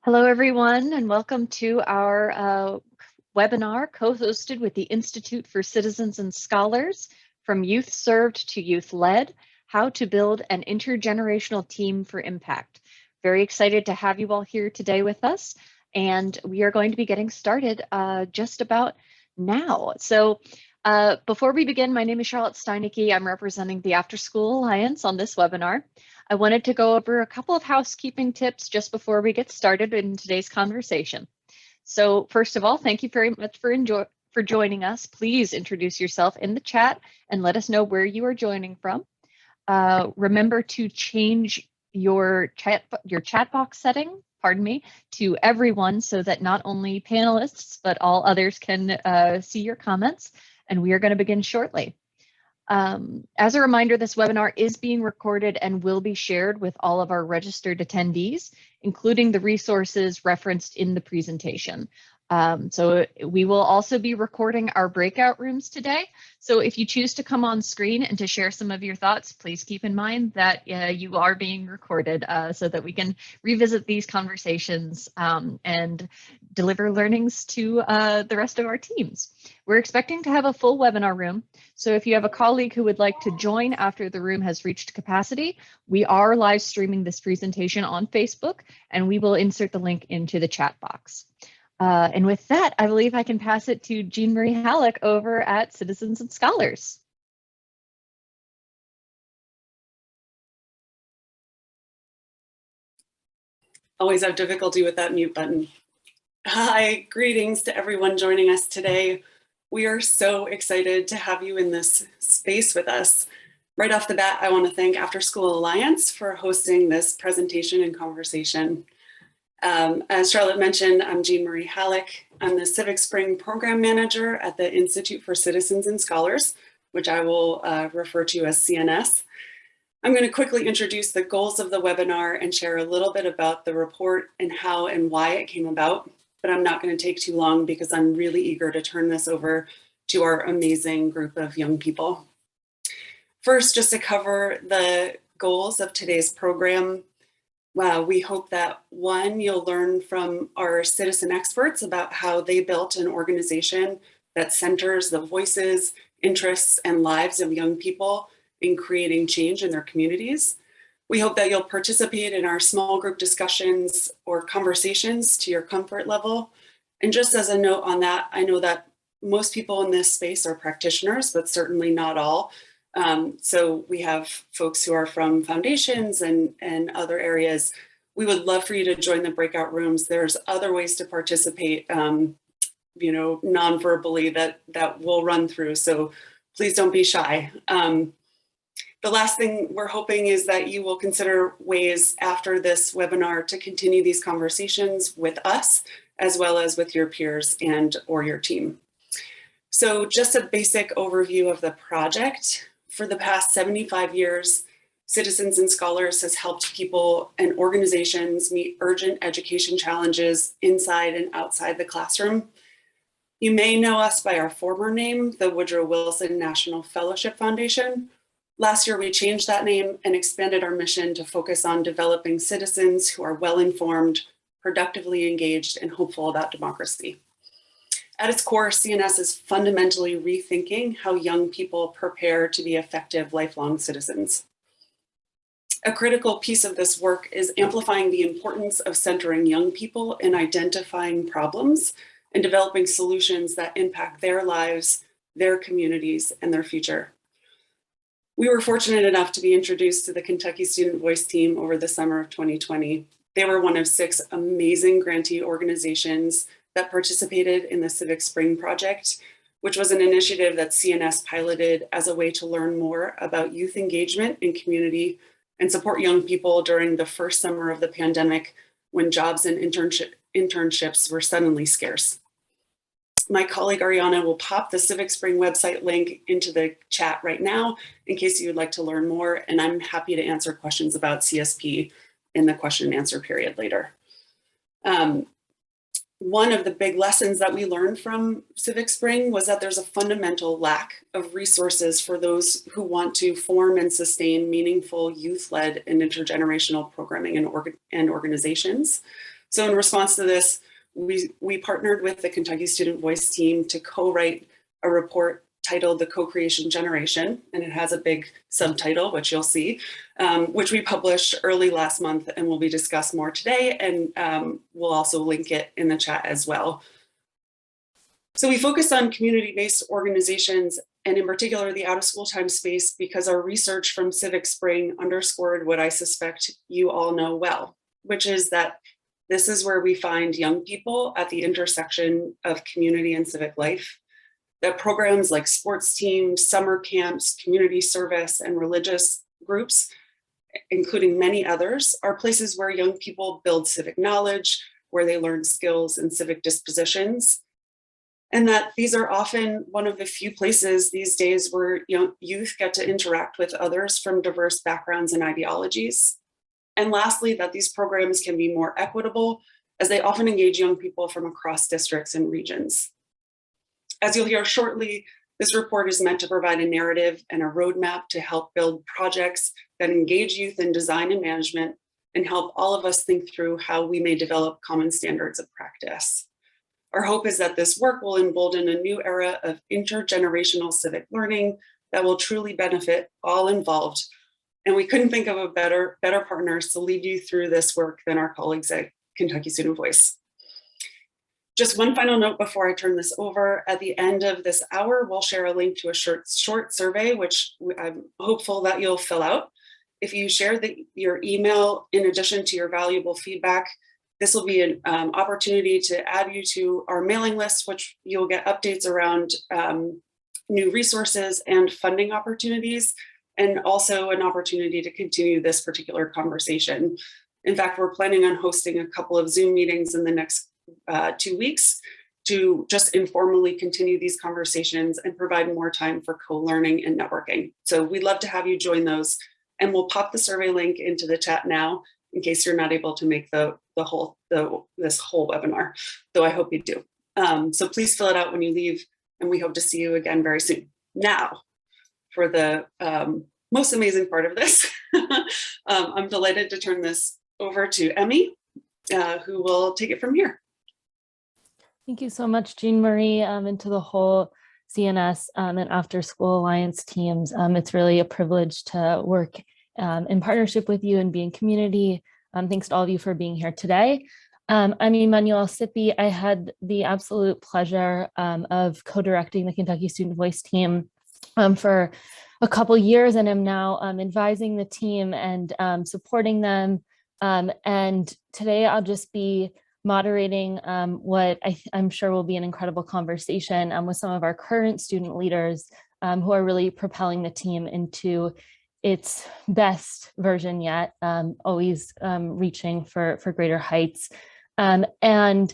Hello, everyone, and welcome to our webinar co-hosted with the Institute for Citizens and Scholars, From Youth Served to Youth Led, How to Build an Intergenerational Team for Impact. Very excited to have you all here today with us, and we are going to be getting started just about now. So before we begin, my name is Charlotte Steinecke. I'm representing the Afterschool Alliance on this webinar. I wanted to go over a couple of housekeeping tips just before we get started in today's conversation. So first of all, thank you very much for joining us. Please introduce yourself in the chat and let us know where you are joining from. Remember to change your chat box setting, to everyone so that not only panelists, but all others can see your comments. And we are going to begin shortly. As a reminder, this webinar is being recorded and will be shared with all of our registered attendees, including the resources referenced in the presentation. So we will also be recording our breakout rooms today. So if you choose to come on screen and to share some of your thoughts, please keep in mind that you are being recorded so that we can revisit these conversations and deliver learnings to the rest of our teams. We're expecting to have a full webinar room. So if you have a colleague who would like to join after the room has reached capacity, we are live streaming this presentation on Facebook, and we will insert the link into the chat box. And with that, I believe I can pass it to Jean Marie Halleck over at Citizens and Scholars. Always have difficulty with that mute button. Hi, greetings to everyone joining us today. We are so excited to have you in this space with us. Right off the bat, I want to thank Afterschool Alliance for hosting this presentation and conversation. As Charlotte mentioned, I'm Jean Marie Halleck. I'm the Civic Spring Program Manager at the Institute for Citizens and Scholars, which I will refer to as C&S. I'm going to quickly introduce the goals of the webinar and share a little bit about the report and how and why it came about, but I'm not going to take too long because I'm really eager to turn this over to our amazing group of young people. First, just to cover the goals of today's program. We hope that one, you'll learn from our citizen experts about how they built an organization that centers the voices, interests, and lives of young people in creating change in their communities. We hope that you'll participate in our small group discussions or conversations to your comfort level. And just as a note on that, I know that most people in this space are practitioners, but certainly not all. So we have folks who are from foundations and other areas. We would love for you to join the breakout rooms. There's other ways to participate, non-verbally that we'll run through. So please don't be shy. The last thing we're hoping is that you will consider ways after this webinar to continue these conversations with us, as well as with your peers and or your team. So just a basic overview of the project. For the past 75 years, Citizens and Scholars has helped people and organizations meet urgent education challenges inside and outside the classroom. You may know us by our former name, the Woodrow Wilson National Fellowship Foundation. Last year, we changed that name and expanded our mission to focus on developing citizens who are well-informed, productively engaged, and hopeful about democracy. At its core, C&S is fundamentally rethinking how young people prepare to be effective lifelong citizens. A critical piece of this work is amplifying the importance of centering young people in identifying problems and developing solutions that impact their lives, their communities, and their future. We were fortunate enough to be introduced to the Kentucky Student Voice team over the summer of 2020. They were one of 6 amazing grantee organizations that participated in the Civic Spring Project, which was an initiative that C&S piloted as a way to learn more about youth engagement in community and support young people during the first summer of the pandemic when jobs and internships were suddenly scarce. My colleague Ariana will pop the Civic Spring website link into the chat right now in case you would like to learn more, and I'm happy to answer questions about CSP in the question and answer period later. One of the big lessons that we learned from Civic Spring was that there's a fundamental lack of resources for those who want to form and sustain meaningful youth-led and intergenerational programming and organizations. So in response to this, we partnered with the Kentucky Student Voice team to co-write a report titled The Co-Creation Generation, and it has a big subtitle, which you'll see, which we published early last month and will be discussed more today, and we'll also link it in the chat as well. So we focus on community-based organizations, and in particular the out-of-school time space, because our research from Civic Spring underscored what I suspect you all know well, which is that this is where we find young people at the intersection of community and civic life, that programs like sports teams, summer camps, community service, and religious groups, including many others, are places where young people build civic knowledge, where they learn skills and civic dispositions, and that these are often one of the few places these days where youth get to interact with others from diverse backgrounds and ideologies. And lastly, that these programs can be more equitable, as they often engage young people from across districts and regions. As you'll hear shortly, this report is meant to provide a narrative and a roadmap to help build projects that engage youth in design and management, and help all of us think through how we may develop common standards of practice. Our hope is that this work will embolden a new era of intergenerational civic learning that will truly benefit all involved. And we couldn't think of a better partners to lead you through this work than our colleagues at Kentucky Student Voice. Just one final note before I turn this over. At the end of this hour, we'll share a link to a short survey, which I'm hopeful that you'll fill out. If you share your email in addition to your valuable feedback, this will be an opportunity to add you to our mailing list, which you'll get updates around new resources and funding opportunities, and also an opportunity to continue this particular conversation. In fact, we're planning on hosting a couple of Zoom meetings in the next 2 weeks to just informally continue these conversations and provide more time for co-learning and networking. So we'd love to have you join those, and we'll pop the survey link into the chat now in case you're not able to make this whole webinar, though I hope you do. So please fill it out when you leave, and we hope to see you again very soon. Now, for the most amazing part of this, I'm delighted to turn this over to Emmy, who will take it from here. Thank you so much, Jean Marie, and to the whole C&S and Afterschool Alliance teams. It's really a privilege to work in partnership with you and be in community. Thanks to all of you for being here today. I'm Emmanuel Sippy. I had the absolute pleasure of co-directing the Kentucky Student Voice team for a couple years, and am now advising the team and supporting them. And today I'll just be moderating what I'm sure will be an incredible conversation with some of our current student leaders who are really propelling the team into its best version yet, always reaching for greater heights. And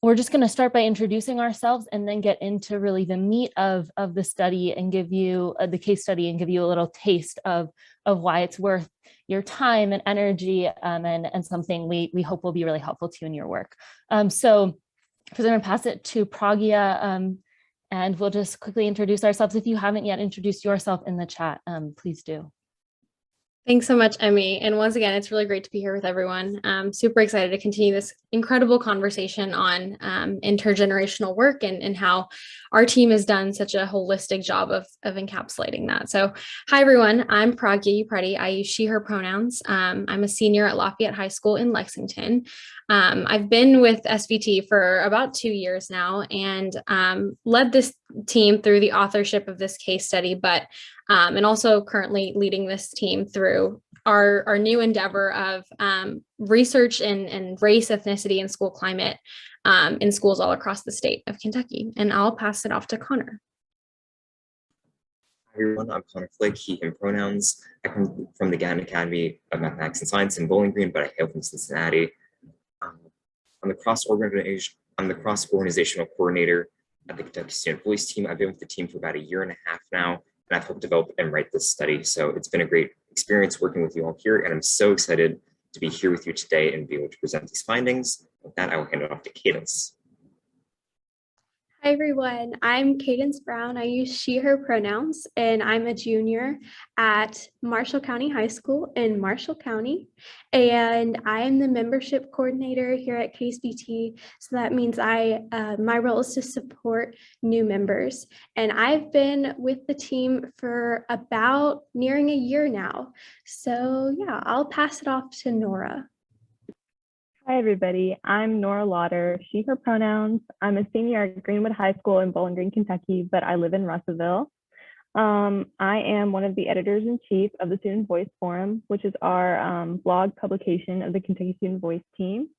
we're just going to start by introducing ourselves and then get into really the meat of the study and give you the case study and give you a little taste of why it's worth your time and energy, and something we hope will be really helpful to you in your work. So I'm going to pass it to Pragya, and we'll just quickly introduce ourselves. If you haven't yet introduced yourself in the chat, please do. Thanks so much, Emmy. And once again, it's really great to be here with everyone. I'm super excited to continue this incredible conversation on intergenerational work and how our team has done such a holistic job of encapsulating that. So hi, everyone. I'm Pragya Upreti. I use she, her pronouns. I'm a senior at Lafayette High School in Lexington. I've been with SVT for about 2 years now and led this team through the authorship of this case study, and also currently leading this team through our new endeavor of research in race, ethnicity, and school climate in schools all across the state of Kentucky. And I'll pass it off to Connor. Hi everyone, I'm Connor Flick, he, him pronouns. I come from the Gannon Academy of Mathematics and Science in Bowling Green, but I hail from Cincinnati. I'm the cross-organizational coordinator at the Kentucky Student Voice team. I've been with the team for about 1.5 years now, and I've helped develop and write this study. So it's been a great experience working with you all here, and I'm so excited to be here with you today and be able to present these findings. With that, I will hand it off to Cadence. Hi everyone, I'm Cadence Brown. I use she, her pronouns, and I'm a junior at Marshall County High School in Marshall County. And I am the membership coordinator here at KSVT. So that means my role is to support new members. And I've been with the team for about nearing a year now. So yeah, I'll pass it off to Nora. Hi, everybody. I'm Nora Lauder, she, her pronouns. I'm a senior at Greenwood High School in Bowling Green, Kentucky, but I live in Russellville. I am one of the editors-in-chief of the Student Voice Forum, which is our blog publication of the Kentucky Student Voice team.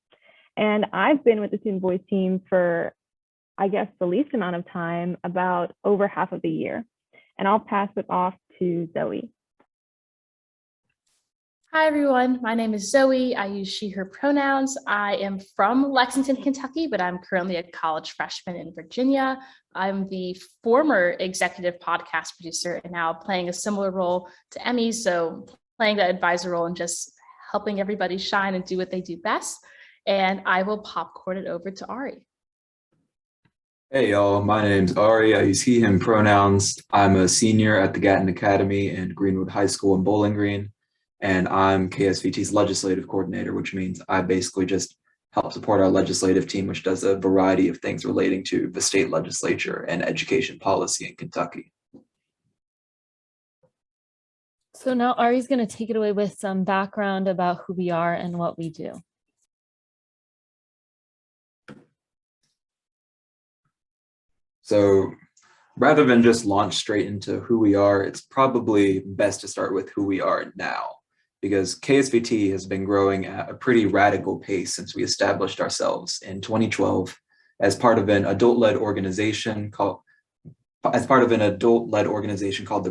And I've been with the Student Voice team for, I guess, the least amount of time, about over half of the year. And I'll pass it off to Zoe. Hi, everyone. My name is Zoe. I use she, her pronouns. I am from Lexington, Kentucky, but I'm currently a college freshman in Virginia. I'm the former executive podcast producer and now playing a similar role to Emmy. So playing that advisor role and just helping everybody shine and do what they do best. And I will popcorn it over to Ari. Hey y'all, my name's Ari. I use he, him pronouns. I'm a senior at the Gatton Academy and Greenwood High School in Bowling Green. And I'm KSVT's legislative coordinator, which means I basically just help support our legislative team, which does a variety of things relating to the state legislature and education policy in Kentucky. So now Ari's going to take it away with some background about who we are and what we do. So rather than just launch straight into who we are, it's probably best to start with who we are now, because KSVT has been growing at a pretty radical pace since we established ourselves in 2012 as part of an adult-led organization called the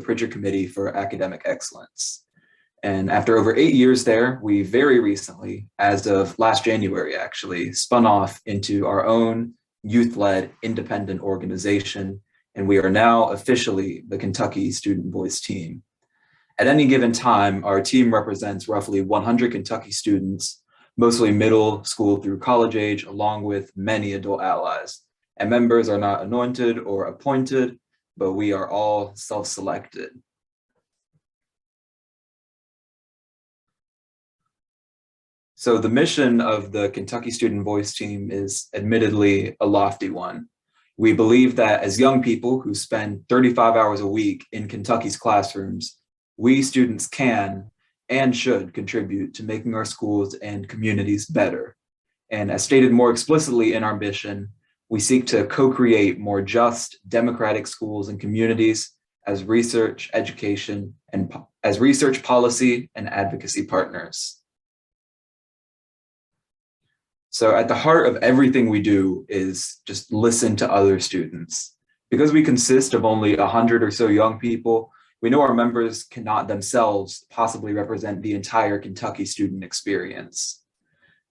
Pritchard Committee for Academic Excellence. And after over 8 years there, we very recently, as of last January actually, spun off into our own youth-led independent organization, and we are now officially the Kentucky Student Voice team. At any given time, our team represents roughly 100 Kentucky students, mostly middle school through college age, along with many adult allies. And members are not anointed or appointed, but we are all self-selected. So the mission of the Kentucky Student Voice team is admittedly a lofty one. We believe that as young people who spend 35 hours a week in Kentucky's classrooms, we students can and should contribute to making our schools and communities better. And as stated more explicitly in our mission, we seek to co-create more just, democratic schools and communities as research, education, and as research policy and advocacy partners. So at the heart of everything we do is just listen to other students. Because we consist of only 100 or so young people, we know our members cannot themselves possibly represent the entire Kentucky student experience.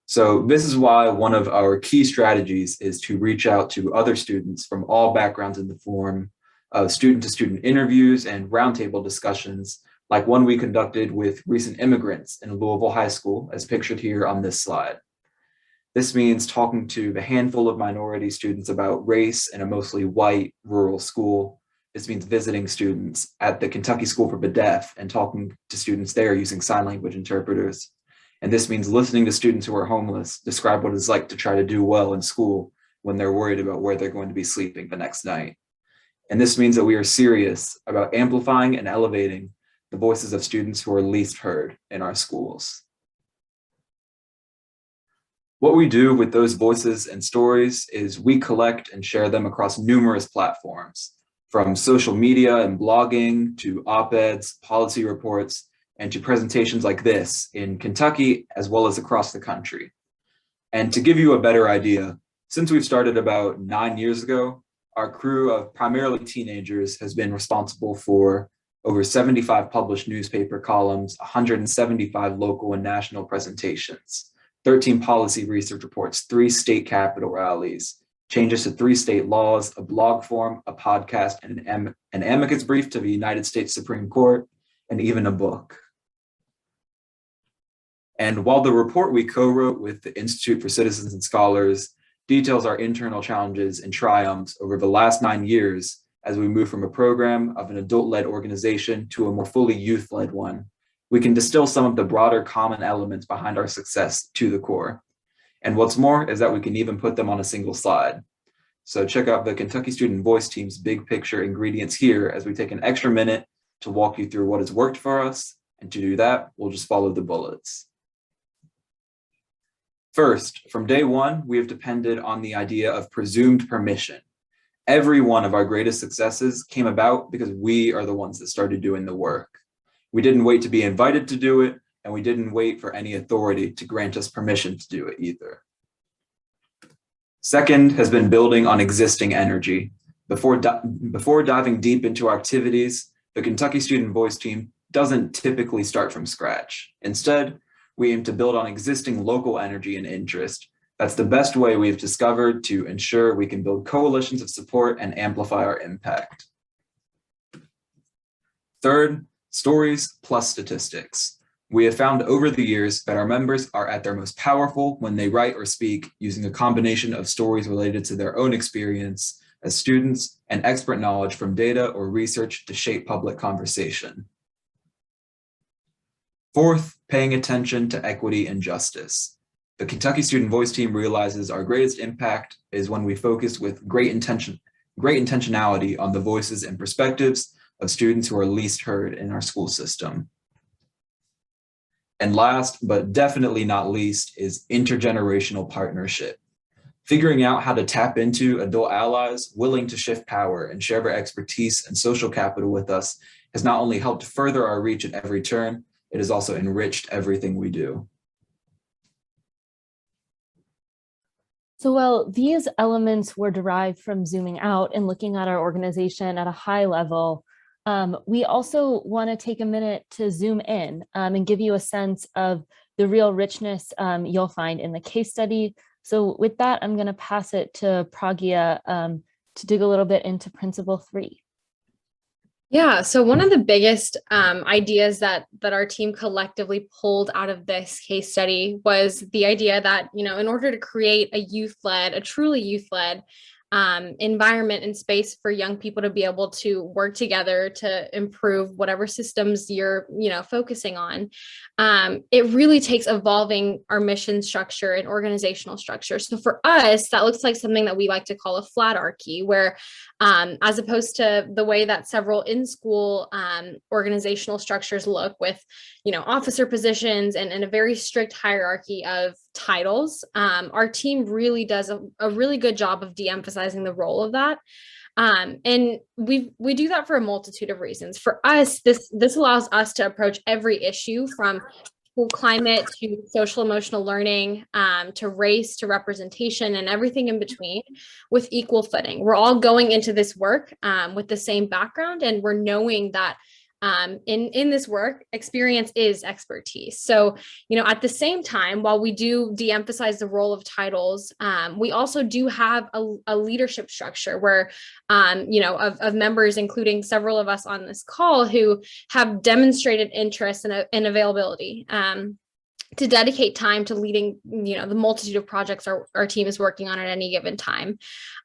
So this is why one of our key strategies is to reach out to other students from all backgrounds in the form of student-to-student interviews and roundtable discussions, like one we conducted with recent immigrants in Louisville High School, as pictured here on this slide. This means talking to the handful of minority students about race in a mostly white rural school. This means visiting students at the Kentucky School for the Deaf and talking to students there using sign language interpreters. And this means listening to students who are homeless describe what it's like to try to do well in school when they're worried about where they're going to be sleeping the next night. And this means that we are serious about amplifying and elevating the voices of students who are least heard in our schools. What we do with those voices and stories is we collect and share them across numerous platforms, from social media and blogging to op-eds, policy reports, and to presentations like this in Kentucky, as well as across the country. And to give you a better idea, since we've started about 9 years ago, our crew of primarily teenagers has been responsible for over 75 published newspaper columns, 175 local and national presentations, 13 policy research reports, 3 state capitol rallies, changes to 3 state laws, a blog forum, a podcast, and an amicus brief to the United States Supreme Court, and even a book. And while the report we co-wrote with the Institute for Citizens and Scholars details our internal challenges and triumphs over the last 9 years as we move from a program of an adult-led organization to a more fully youth-led one. We can distill some of the broader common elements behind our success to the core. And what's more is that we can even put them on a single slide. So check out the Kentucky Student Voice Team's big picture ingredients here as we take an extra minute to walk you through what has worked for us. And to do that, we'll just follow the bullets. First, from day one, we have depended on the idea of presumed permission. Every one of our greatest successes came about because we are the ones that started doing the work. We didn't wait to be invited to do it, and we didn't wait for any authority to grant us permission to do it either. Second has been building on existing energy. Before diving deep into our activities, the Kentucky Student Voice Team doesn't typically start from scratch. Instead, we aim to build on existing local energy and interest. That's the best way we've discovered to ensure we can build coalitions of support and amplify our impact. Third, stories plus statistics. We have found over the years that our members are at their most powerful when they write or speak using a combination of stories related to their own experience as students and expert knowledge from data or research to shape public conversation. Fourth, paying attention to equity and justice. The Kentucky Student Voice Team realizes our greatest impact is when we focus with great intentionality on the voices and perspectives of students who are least heard in our school system. And last, but definitely not least, is intergenerational partnership. Figuring out how to tap into adult allies willing to shift power and share their expertise and social capital with us has not only helped further our reach at every turn, it has also enriched everything we do. So while these elements were derived from zooming out and looking at our organization at a high level, we also want to take a minute to zoom in and give you a sense of the real richness you'll find in the case study. So with that, I'm going to pass it to Pragya to dig a little bit into Principle 3. Yeah, so one of the biggest ideas that our team collectively pulled out of this case study was the idea that, you know, in order to create a truly youth-led environment and space for young people to be able to work together to improve whatever systems you're, focusing on, it really takes evolving our mission structure and organizational structure. So for us, that looks like something that we like to call a flatarchy, where as opposed to the way that several in-school organizational structures look with, officer positions and a very strict hierarchy of titles, our team really does a really good job of de-emphasizing the role of that. And we do that for a multitude of reasons. For us, this allows us to approach every issue from school climate to social emotional learning, to race, to representation, and everything in between with equal footing. We're all going into this work with the same background, and we're knowing that in this work, experience is expertise. So, at the same time, while we do de-emphasize the role of titles, we also do have a leadership structure where, of members, including several of us on this call, who have demonstrated interest and availability to dedicate time to leading, the multitude of projects our team is working on at any given time.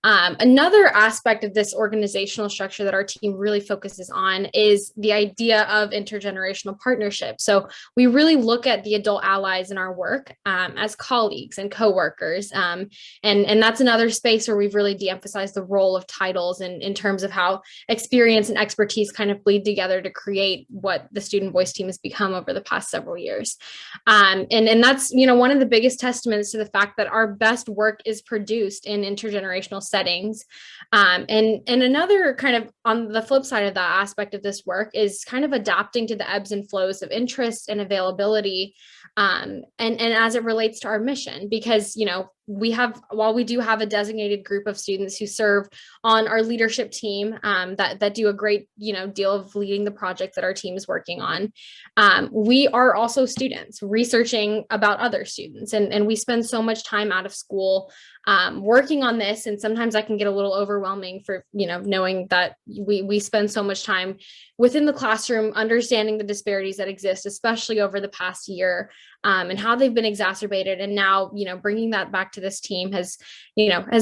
Another aspect of this organizational structure that our team really focuses on is the idea of intergenerational partnership. So we really look at the adult allies in our work as colleagues and coworkers. And that's another space where we've really de-emphasized the role of titles in terms of how experience and expertise kind of bleed together to create what the Student Voice Team has become over the past several years. And that's, one of the biggest testaments to the fact that our best work is produced in intergenerational settings. And another kind of on the flip side of that aspect of this work is kind of adapting to the ebbs and flows of interest and availability. And as it relates to our mission, because, while we do have a designated group of students who serve on our leadership team that do a great, deal of leading the project that our team is working on, we are also students researching about other students. And we spend so much time out of school working on this. And sometimes that can get a little overwhelming for, knowing that we spend so much time within the classroom, understanding the disparities that exist, especially over the past year, and how they've been exacerbated. And now, bringing that back back to this team has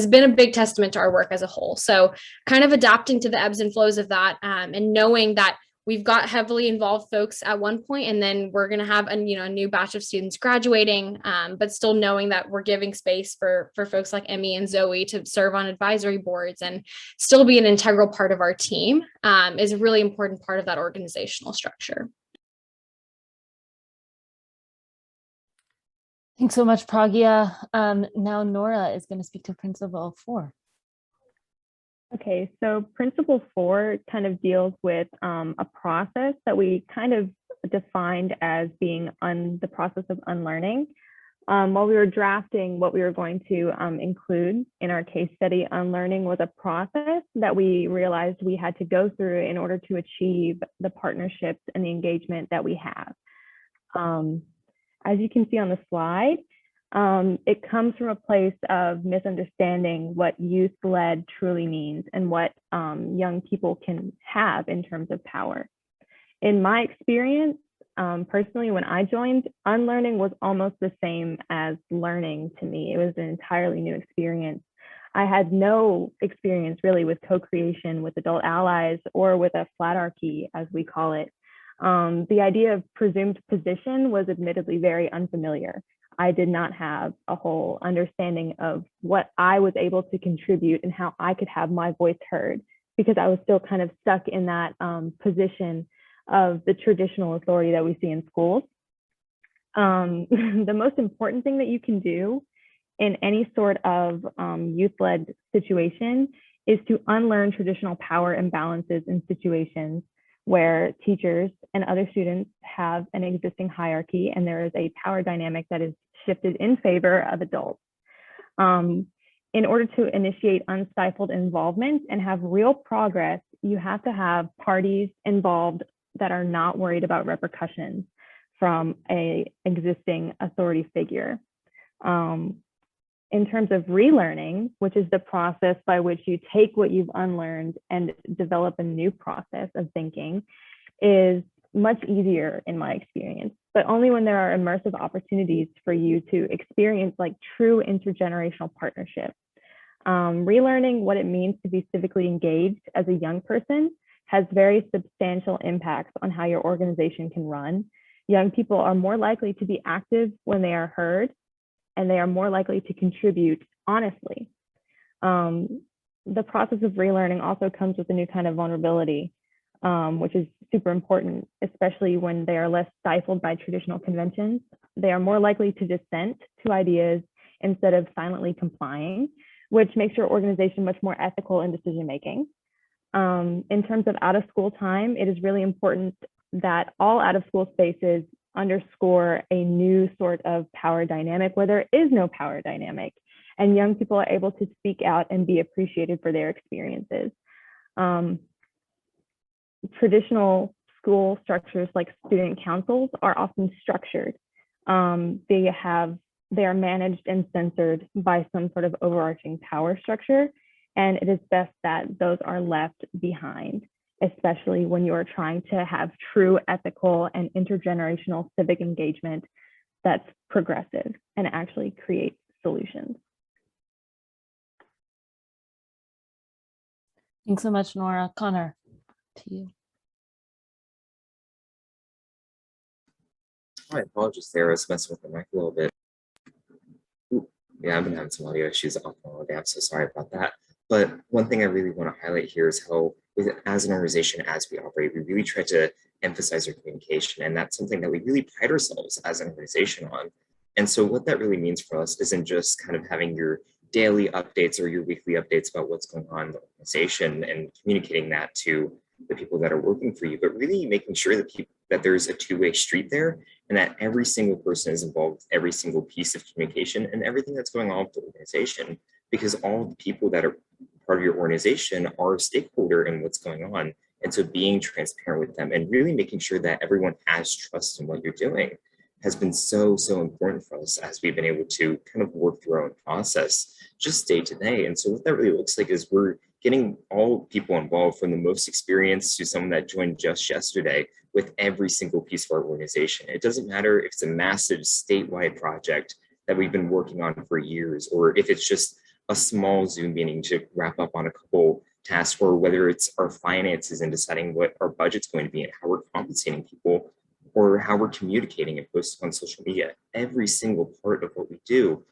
been a big testament to our work as a whole. So kind of adapting to the ebbs and flows of that, and knowing that we've got heavily involved folks at one point, and then we're going to have a new batch of students graduating, but still knowing that we're giving space for folks like Emmy and Zoe to serve on advisory boards and still be an integral part of our team, is a really important part of that organizational structure. Thanks so much, Pragya. Now Nora is going to speak to Principle 4. Okay, so Principle 4 kind of deals with a process that we kind of defined as being the process of unlearning. While we were drafting what we were going to include in our case study, unlearning was a process that we realized we had to go through in order to achieve the partnerships and the engagement that we have. As you can see on the slide, it comes from a place of misunderstanding what youth-led truly means and what young people can have in terms of power. In my experience, personally, when I joined, unlearning was almost the same as learning to me. It was an entirely new experience. I had no experience really with co-creation with adult allies or with a flatarchy, as we call it. The idea of presumed position was admittedly very unfamiliar. I did not have a whole understanding of what I was able to contribute and how I could have my voice heard, because I was still kind of stuck in that position of the traditional authority that we see in schools. The most important thing that you can do in any sort of youth-led situation is to unlearn traditional power imbalances in situations where teachers and other students have an existing hierarchy and there is a power dynamic that is shifted in favor of adults. In order to initiate unstifled involvement and have real progress, you have to have parties involved that are not worried about repercussions from an existing authority figure. In terms of relearning, which is the process by which you take what you've unlearned and develop a new process of thinking, is much easier in my experience, but only when there are immersive opportunities for you to experience like true intergenerational partnership. Relearning what it means to be civically engaged as a young person has very substantial impacts on how your organization can run. Young people are more likely to be active when they are heard, and they are more likely to contribute honestly. The process of relearning also comes with a new kind of vulnerability, which is super important, especially when they are less stifled by traditional conventions. They are more likely to dissent to ideas instead of silently complying, which makes your organization much more ethical in decision-making. In terms of out-of-school time, it is really important that all out-of-school spaces underscore a new sort of power dynamic where there is no power dynamic, and young people are able to speak out and be appreciated for their experiences. Traditional school structures like student councils are often structured. They are managed and censored by some sort of overarching power structure, and it is best that those are left behind, especially when you are trying to have true ethical and intergenerational civic engagement that's progressive and actually creates solutions. Thanks so much, Nora. Connor, to you. My apologies there. I was messing with the mic a little bit. Ooh, yeah, I've been having some audio issues off all day. I'm so sorry about that. But one thing I really want to highlight here is how, as an organization, as we operate, we really try to emphasize our communication. And that's something that we really pride ourselves as an organization on. And so what that really means for us isn't just kind of having your daily updates or your weekly updates about what's going on in the organization and communicating that to the people that are working for you, but really making sure that there's a two-way street there and that every single person is involved with every single piece of communication and everything that's going on with the organization, because all the people that are part of your organization are a stakeholder in what's going on. And so being transparent with them and really making sure that everyone has trust in what you're doing has been so important for us as we've been able to kind of work through our own process just day to day. And so what that really looks like is we're getting all people involved, from the most experienced to someone that joined just yesterday, with every single piece of our organization. It doesn't matter if it's a massive statewide project that we've been working on for years, or if it's just a small Zoom meeting to wrap up on a couple tasks, or whether it's our finances and deciding what our budget's going to be and how we're compensating people, or how we're communicating and posting on social media. Every single part of what we do,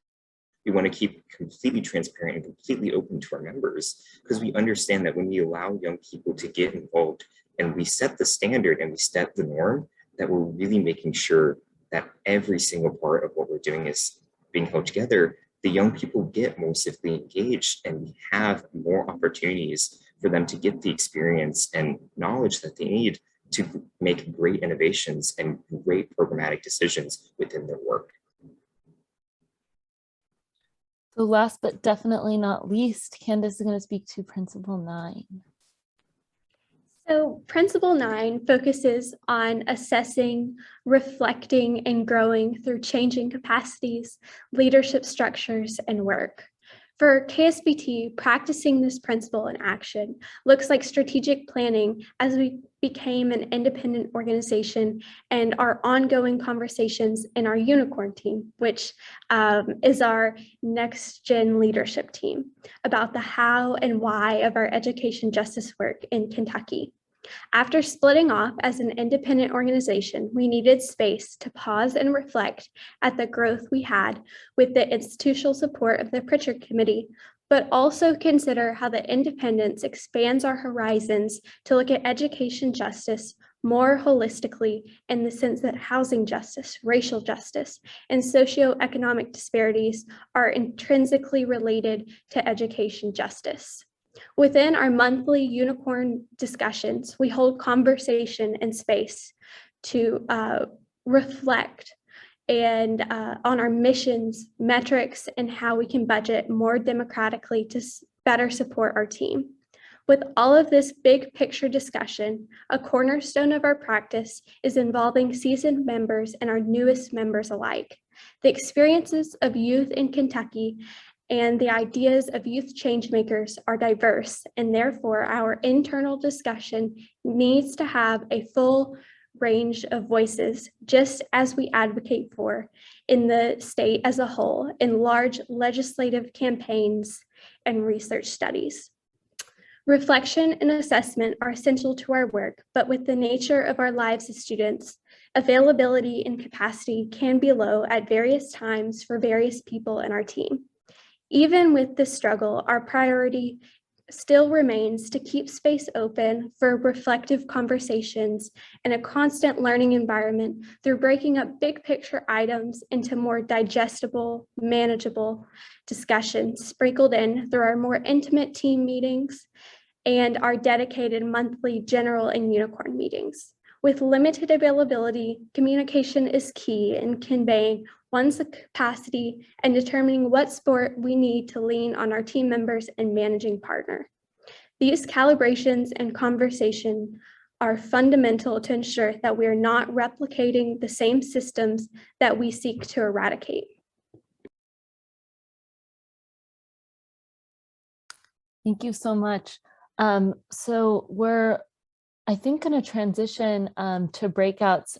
we want to keep completely transparent and completely open to our members, because we understand that when we allow young people to get involved and we set the standard and we set the norm, that we're really making sure that every single part of what we're doing is being held together. The young people get more civically engaged, and we have more opportunities for them to get the experience and knowledge that they need to make great innovations and great programmatic decisions within their work. So last but definitely not least, Candace is going to speak to Principle 9. So Principle 9 focuses on assessing, reflecting, and growing through changing capacities, leadership structures, and work. For KSVT, practicing this principle in action looks like strategic planning as we became an independent organization, and our ongoing conversations in our unicorn team, which is our next gen leadership team, about the how and why of our education justice work in Kentucky. After splitting off as an independent organization, we needed space to pause and reflect at the growth we had with the institutional support of the Pritchard Committee, but also consider how the independence expands our horizons to look at education justice more holistically, in the sense that housing justice, racial justice, and socioeconomic disparities are intrinsically related to education justice. Within our monthly unicorn discussions, we hold conversation and space to reflect and on our missions, metrics, and how we can budget more democratically to better support our team. With all of this big picture discussion, a cornerstone of our practice is involving seasoned members and our newest members alike. The experiences of youth in Kentucky and the ideas of youth changemakers are diverse, and therefore our internal discussion needs to have a full range of voices, just as we advocate for in the state as a whole in large legislative campaigns and research studies. Reflection and assessment are essential to our work, but with the nature of our lives as students, availability and capacity can be low at various times for various people in our team. Even with this struggle, our priority still remains to keep space open for reflective conversations and a constant learning environment through breaking up big picture items into more digestible, manageable discussions sprinkled in through our more intimate team meetings and our dedicated monthly general and unicorn meetings. With limited availability, communication is key in conveying one's capacity and determining what support we need to lean on our team members and managing partner. These calibrations and conversation are fundamental to ensure that we are not replicating the same systems that we seek to eradicate. Thank you so much. So we're, I think, going to transition to breakouts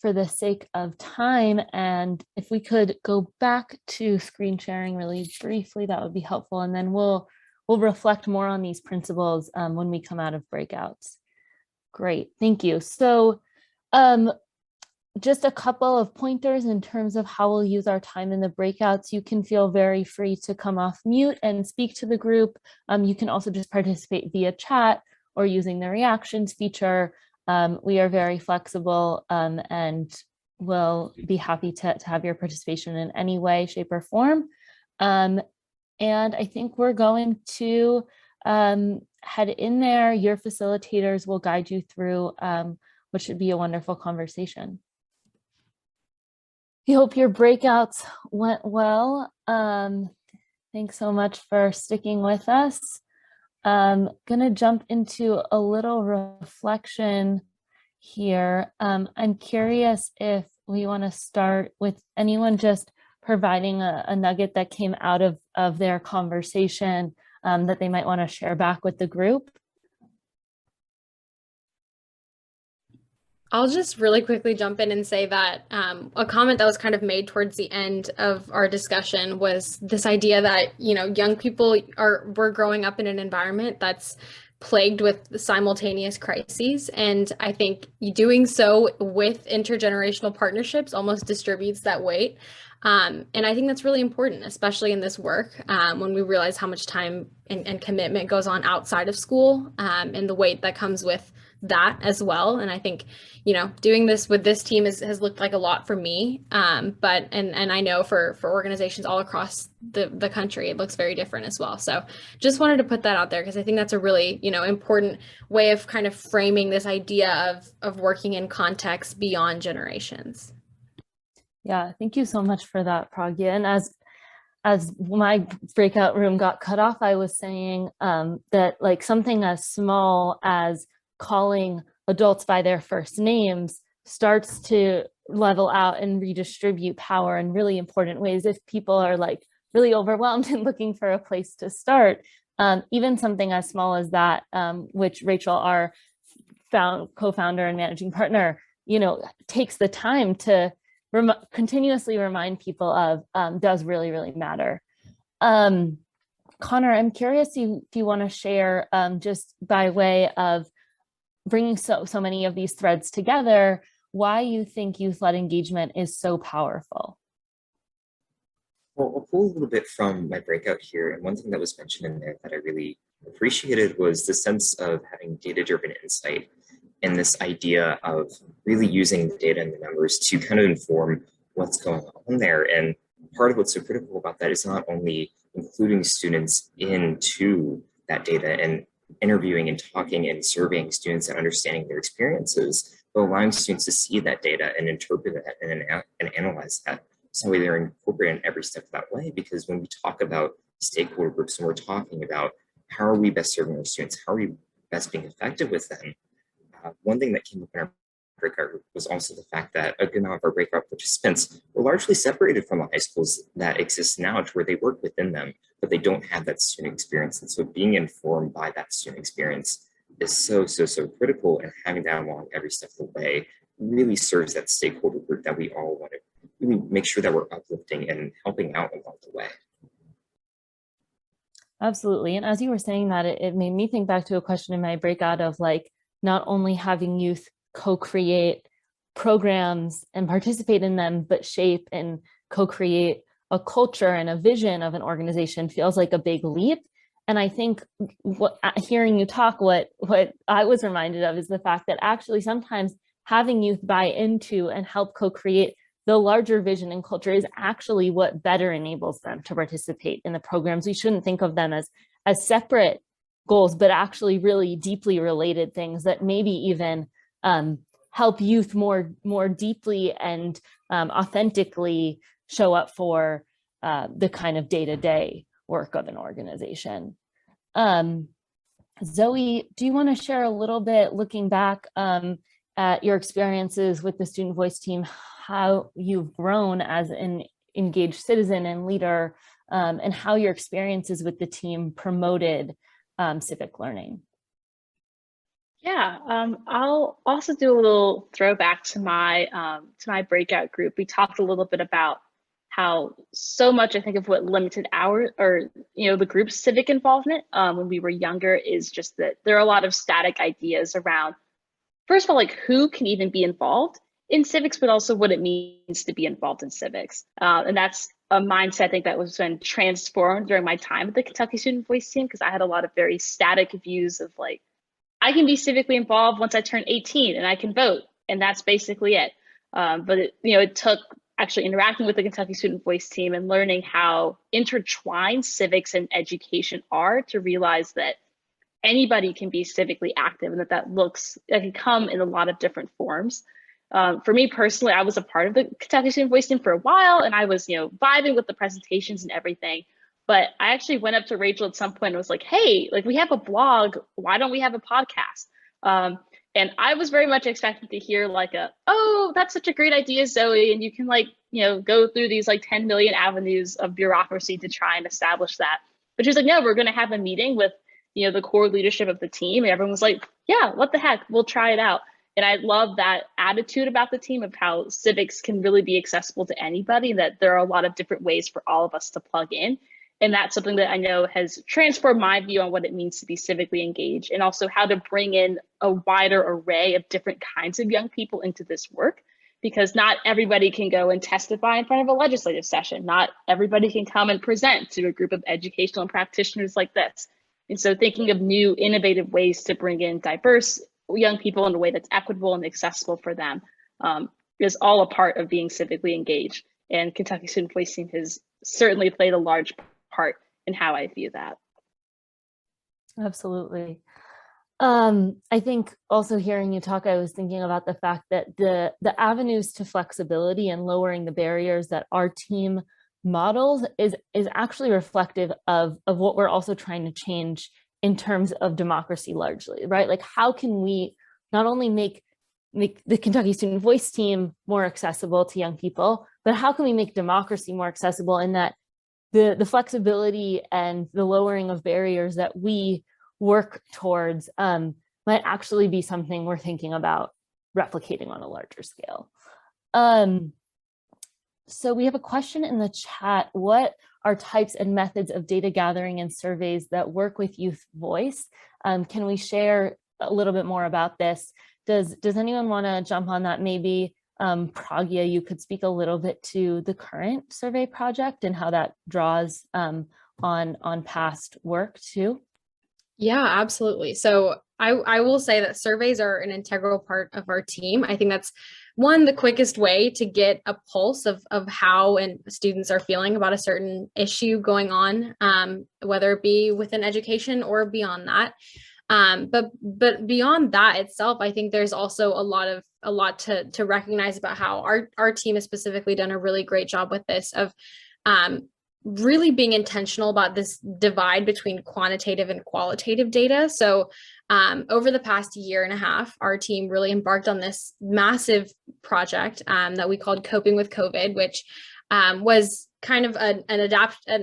for the sake of time. And if we could go back to screen sharing really briefly, that would be helpful. And then we'll reflect more on these principles when we come out of breakouts. Great, thank you. So just a couple of pointers in terms of how we'll use our time in the breakouts. You can feel very free to come off mute and speak to the group. You can also just participate via chat or using the reactions feature. We are very flexible and will be happy to have your participation in any way, shape, or form. And I think we're going to head in there. Your facilitators will guide you through what should be a wonderful conversation. We hope your breakouts went well. Thanks so much for sticking with us. Gonna jump into a little reflection here. I'm curious if we want to start with anyone just providing a nugget that came out of their conversation that they might want to share back with the group. I'll just really quickly jump in and say that a comment that was kind of made towards the end of our discussion was this idea that, you know, young people we're growing up in an environment that's plagued with simultaneous crises. And I think doing so with intergenerational partnerships almost distributes that weight. And I think that's really important, especially in this work, when we realize how much time and commitment goes on outside of school, and the weight that comes with that as well. And I think, you know, doing this with this team has looked like a lot for me. But I know for organizations all across the country, it looks very different as well. So just wanted to put that out there because I think that's a really, you know, important way of kind of framing this idea of working in context beyond generations. Yeah, thank you so much for that, Pragya. And as my breakout room got cut off, I was saying that like something as small as calling adults by their first names starts to level out and redistribute power in really important ways. If people are like really overwhelmed and looking for a place to start, even something as small as that, which Rachel, our co-founder and managing partner, you know, takes the time to continuously remind people of, does really, really matter. Connor, I'm curious if you want to share, just by way of bringing so many of these threads together, why you think youth-led engagement is so powerful. Well, I'll pull a little bit from my breakout here. And one thing that was mentioned in there that I really appreciated was the sense of having data-driven insight and this idea of really using the data and the numbers to kind of inform what's going on there. And part of what's so critical about that is not only including students into that data and interviewing and talking and surveying students and understanding their experiences, but allowing students to see that data and interpret it and analyze that. So they're incorporated in every step of that way, because when we talk about stakeholder groups and we're talking about how are we best serving our students, how are we best being effective with them, one thing that came up in our breakout group was also the fact that a good amount of our breakout participants were largely separated from the high schools that exist now to where they work within them, but they don't have that student experience. And so being informed by that student experience is so critical, and having that along every step of the way really serves that stakeholder group that we all want to really make sure that we're uplifting and helping out along the way. Absolutely. And as you were saying that, it made me think back to a question in my breakout of like, not only having youth co-create programs and participate in them, but shape and co-create a culture and a vision of an organization feels like a big leap. And I think hearing you talk, what I was reminded of is the fact that actually sometimes having youth buy into and help co-create the larger vision and culture is actually what better enables them to participate in the programs. We shouldn't think of them as separate goals, but actually really deeply related things that maybe even help youth more deeply and authentically show up for the kind of day-to-day work of an organization. Zoe, do you want to share a little bit, looking back at your experiences with the Student Voice team, how you've grown as an engaged citizen and leader, and how your experiences with the team promoted civic learning? Yeah, I'll also do a little throwback to my breakout group. We talked a little bit about how so much, I think, of what limited our, or the group's civic involvement when we were younger is just that there are a lot of static ideas around, first of all, like who can even be involved in civics, but also what it means to be involved in civics. And that's a mindset, I think, that was then transformed during my time at the Kentucky Student Voice team, because I had a lot of very static views of like, I can be civically involved once I turn 18 and I can vote, and that's basically it. But it took actually interacting with the Kentucky Student Voice team and learning how intertwined civics and education are to realize that anybody can be civically active, and that can come in a lot of different forms. For me personally, I was a part of the Kentucky Student Voice team for a while, and I was, vibing with the presentations and everything. But I actually went up to Rachel at some point and was like, hey, like we have a blog, why don't we have a podcast? And I was very much expecting to hear like oh, that's such a great idea, Zoe. And you can go through these 10 million avenues of bureaucracy to try and establish that. But she's like, no, we're going to have a meeting with, the core leadership of the team. And everyone was like, yeah, what the heck, we'll try it out. And I love that attitude about the team of how civics can really be accessible to anybody, that there are a lot of different ways for all of us to plug in. And that's something that I know has transformed my view on what it means to be civically engaged, and also how to bring in a wider array of different kinds of young people into this work, because not everybody can go and testify in front of a legislative session. Not everybody can come and present to a group of educational practitioners like this. And so thinking of new innovative ways to bring in diverse young people in a way that's equitable and accessible for them is all a part of being civically engaged. And Kentucky Student Voice Team has certainly played a large part in how I view that. Absolutely. I think also hearing you talk, I was thinking about the fact that the avenues to flexibility and lowering the barriers that our team models is actually reflective of what we're also trying to change in terms of democracy largely, right? Like, how can we not only make the Kentucky Student Voice Team more accessible to young people, but how can we make democracy more accessible in that the flexibility and the lowering of barriers that we work towards might actually be something we're thinking about replicating on a larger scale. So we have a question in the chat. What are types and methods of data gathering and surveys that work with youth voice? Can we share a little bit more about this? Does anyone want to jump on that? Maybe Pragya, you could speak a little bit to the current survey project and how that draws on past work too. Yeah, absolutely. So I will say that surveys are an integral part of our team. I think that's the quickest way to get a pulse of how students are feeling about a certain issue going on, whether it be within education or beyond that. But beyond that itself, I think there's also a lot to recognize about how our team has specifically done a really great job with this of really being intentional about this divide between quantitative and qualitative data. So over the past year and a half, our team really embarked on this massive project that we called Coping with COVID, which was kind of an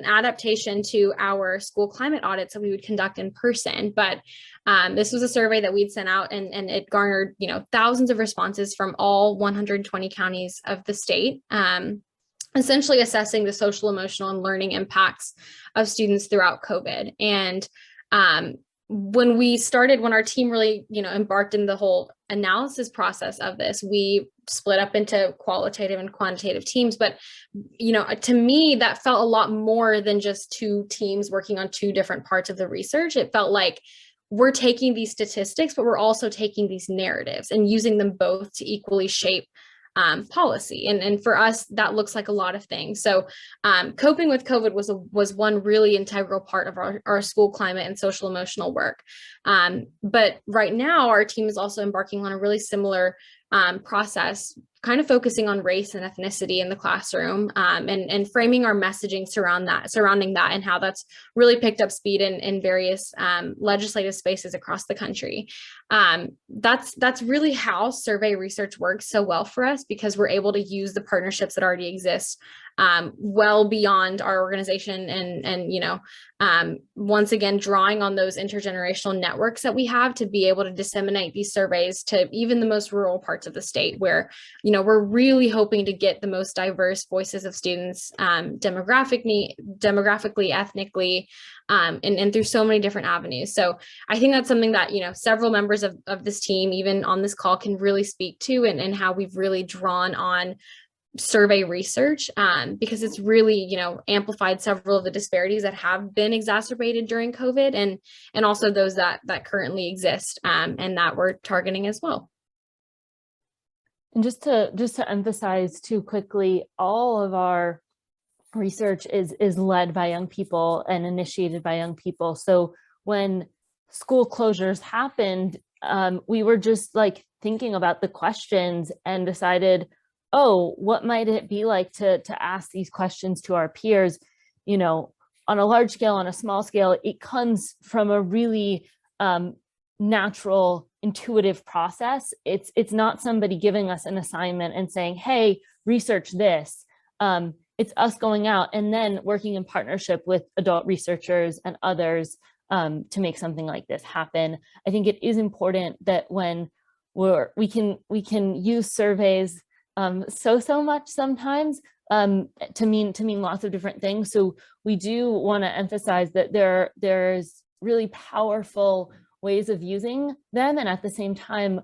adaptation to our school climate audits that we would conduct in person. But this was a survey that we'd sent out, and it garnered, thousands of responses from all 120 counties of the state, essentially assessing the social, emotional, and learning impacts of students throughout COVID. And when our team really, embarked in the whole analysis process of this, we split up into qualitative and quantitative teams. But, to me, that felt a lot more than just two teams working on two different parts of the research. It felt like we're taking these statistics, but we're also taking these narratives and using them both to equally shape policy. And for us, that looks like a lot of things. So coping with COVID was one really integral part of our school climate and social emotional work. But right now, our team is also embarking on a really similar process, kind of focusing on race and ethnicity in the classroom, and framing our messaging surrounding that and how that's really picked up speed in various legislative spaces across the country. That's really how survey research works so well for us, because we're able to use the partnerships that already exist well beyond our organization, and once again, drawing on those intergenerational networks that we have to be able to disseminate these surveys to even the most rural parts of the state, where we're really hoping to get the most diverse voices of students, demographically, ethnically, and through so many different avenues. So I think that's something that several members of this team, even on this call, can really speak to, and how we've really drawn on survey research, because it's really amplified several of the disparities that have been exacerbated during COVID, and also those that currently exist, and that we're targeting as well. And just to emphasize too quickly, all of our research is led by young people and initiated by young people. So when school closures happened, we were just thinking about the questions and decided, oh, what might it be like to ask these questions to our peers? On a large scale, on a small scale, it comes from a really natural, intuitive process. It's not somebody giving us an assignment and saying, hey, research this. It's us going out and then working in partnership with adult researchers and others to make something like this happen. I think it is important that when we can use surveys so much sometimes to mean lots of different things. So we do want to emphasize that there's really powerful ways of using them, and at the same time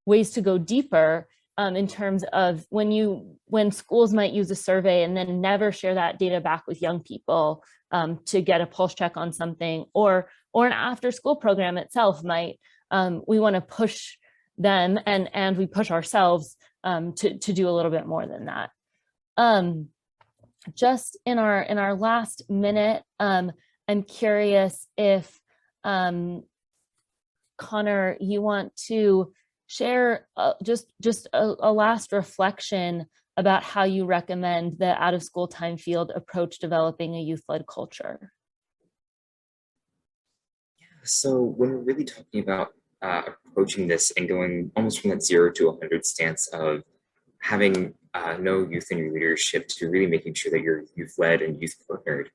ways to go deeper in terms of when schools might use a survey and then never share that data back with young people to get a pulse check on something, or an after school program itself might, we want to push them and we push ourselves to do a little bit more than that. Just in our last minute, I'm curious if Connor, you want to share just a last reflection about how you recommend the out of school time field approach developing a youth-led culture. So when we're really talking about approaching this and going almost from that 0 to 100 stance of having no youth in your leadership to really making sure that you're youth-led and youth-partnered,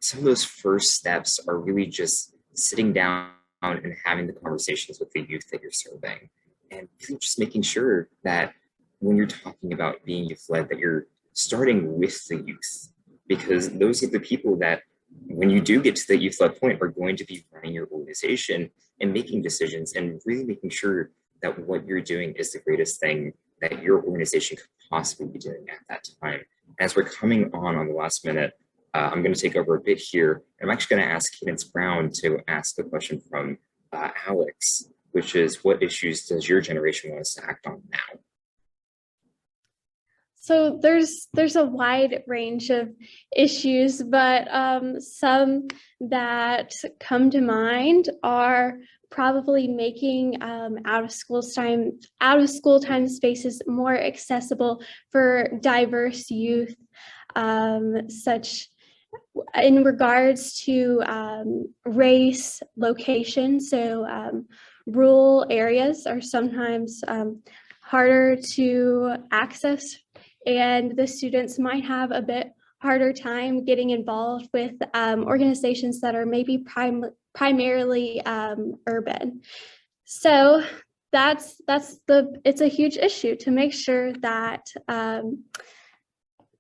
some of those first steps are really just sitting down and having the conversations with the youth that you're serving, and really just making sure that when you're talking about being youth-led, that you're starting with the youth, because those are the people that, when you do get to the youth-led point, are going to be running your organization and making decisions and really making sure that what you're doing is the greatest thing that your organization could possibly be doing at that time. As we're coming on the last minute, I'm going to take over a bit here. I'm actually going to ask Cadence Brown to ask the question from Alex, which is, what issues does your generation want us to act on now? So there's a wide range of issues, but some that come to mind are probably making out of school time spaces more accessible for diverse youth, such in regards to race, location. So rural areas are sometimes harder to access, and the students might have a bit harder time getting involved with organizations that are maybe primarily urban. So it's a huge issue to make sure that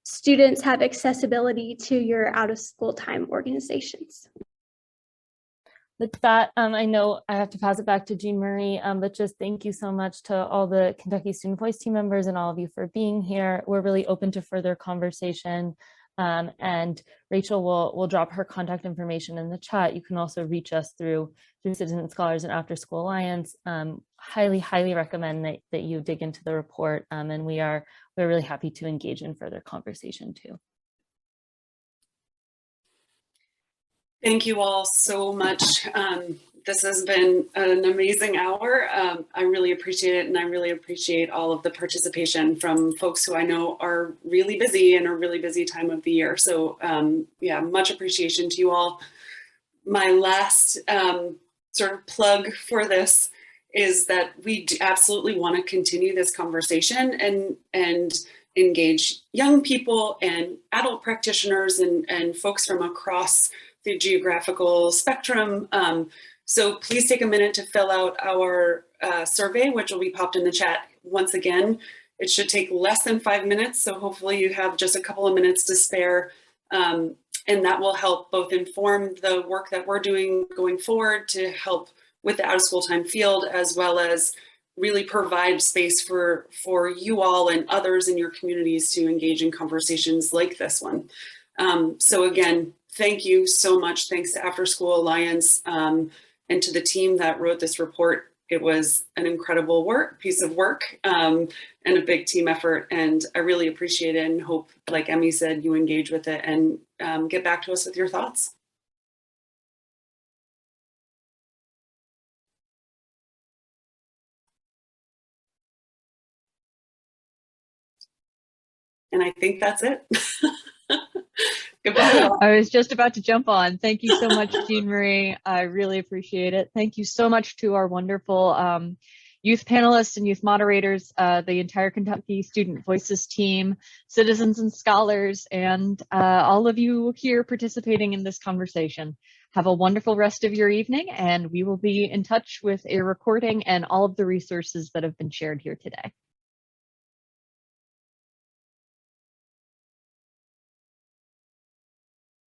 students have accessibility to your out of school time organizations. With that, I know I have to pass it back to Jean Marie, but just thank you so much to all the Kentucky Student Voice team members and all of you for being here. We're really open to further conversation, and Rachel will drop her contact information in the chat. You can also reach us through Citizen Scholars and Afterschool Alliance. Highly recommend that you dig into the report, and we're really happy to engage in further conversation too. Thank you all so much. This has been an amazing hour. I really appreciate it, and I really appreciate all of the participation from folks who I know are really busy in a really busy time of the year. So yeah, much appreciation to you all. My last sort of plug for this is that we absolutely want to continue this conversation and engage young people and adult practitioners and folks from across the geographical spectrum. So please take a minute to fill out our survey, which will be popped in the chat. Once again, it should take less than 5 minutes. So hopefully you have just a couple of minutes to spare. And that will help both inform the work that we're doing going forward to help with the out of school time field, as well as really provide space for you all and others in your communities to engage in conversations like this one. So again, thank you so much. Thanks to Afterschool Alliance and to the team that wrote this report. It was an incredible piece of work and a big team effort. And I really appreciate it and hope, like Emmy said, you engage with it and get back to us with your thoughts. And I think that's it. Goodbye. I was just about to jump on. Thank you so much, Jean Marie. I really appreciate it. Thank you so much to our wonderful youth panelists and youth moderators, the entire Kentucky Student Voices team, citizens and scholars, and all of you here participating in this conversation. Have a wonderful rest of your evening, and we will be in touch with a recording and all of the resources that have been shared here today.